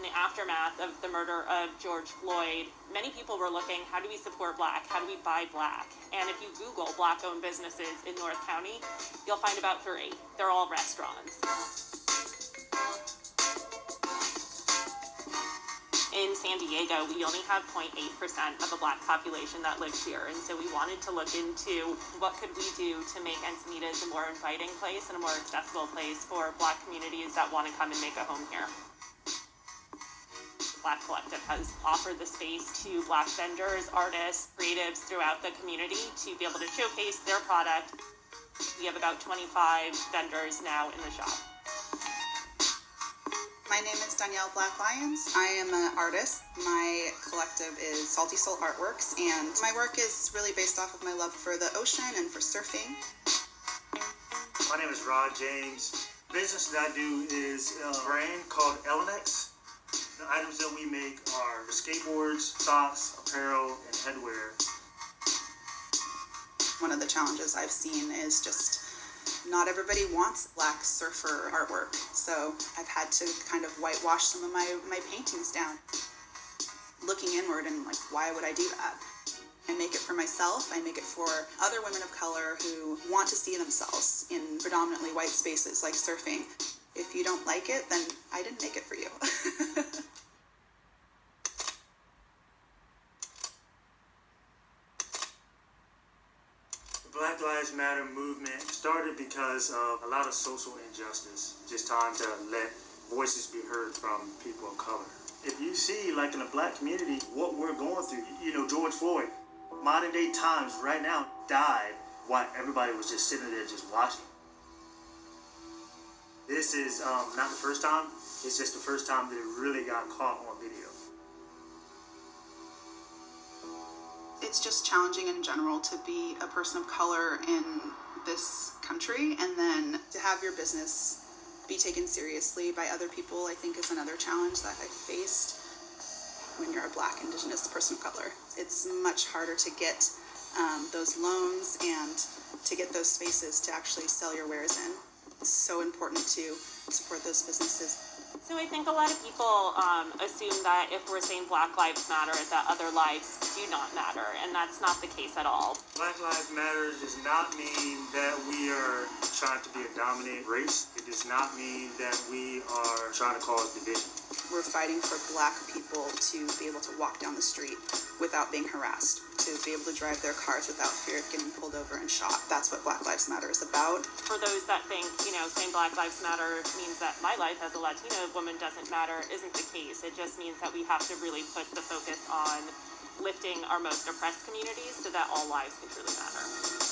the aftermath of the murder of George Floyd, many people were looking, how do we support Black? How do we buy Black? And if you Google Black-owned businesses in North County, you'll find about 3. They're all restaurants. In San Diego, we only have 0.8% of the Black population that lives here, and so we wanted to look into what could we do to make Encinitas a more inviting place and a more accessible place for Black communities that want to come and make a home here. The Black Collective has offered the space to Black vendors, artists, creatives throughout the community to be able to showcase their product. We have about 25 vendors now in the shop. My name is Danielle Black Lions. I am an artist. My collective is Salty Soul Artworks, and my work is really based off of my love for the ocean and for surfing. My name is Rod James. The business that I do is a brand called Elenex. The items that we make are skateboards, socks, apparel, and headwear. One of the challenges I've seen is just not everybody wants Black surfer artwork, so I've had to kind of whitewash some of my paintings down. Looking inward and like, why would I do that? I make it for myself, I make it for other women of color who want to see themselves in predominantly white spaces like surfing. If you don't like it, then I didn't make it for you. The Black Lives Matter movement started because of a lot of social injustice. Just time to let voices be heard from people of color. If you see, like in the Black community, what we're going through, George Floyd, modern day times right now, died while everybody was just sitting there just watching. This is not the first time, it's just the first time that it really got caught on video. It's just challenging in general to be a person of color in this country, and then to have your business be taken seriously by other people, I think, is another challenge that I faced when you're a Black, Indigenous person of color. It's much harder to get those loans and to get those spaces to actually sell your wares in. It's so important to support those businesses. So I think a lot of people assume that if we're saying Black Lives Matter, that other lives do not matter, and that's not the case at all. Black Lives Matter does not mean that we are trying to be a dominant race. It does not mean that we are trying to cause division. We're fighting for Black people to be able to walk down the street without being harassed, to be able to drive their cars without fear of getting pulled over and shot. That's what Black Lives Matter is about. For those that think, saying Black Lives Matter means that my life as a Latina woman doesn't matter, isn't the case. It just means that we have to really put the focus on lifting our most oppressed communities so that all lives can truly matter.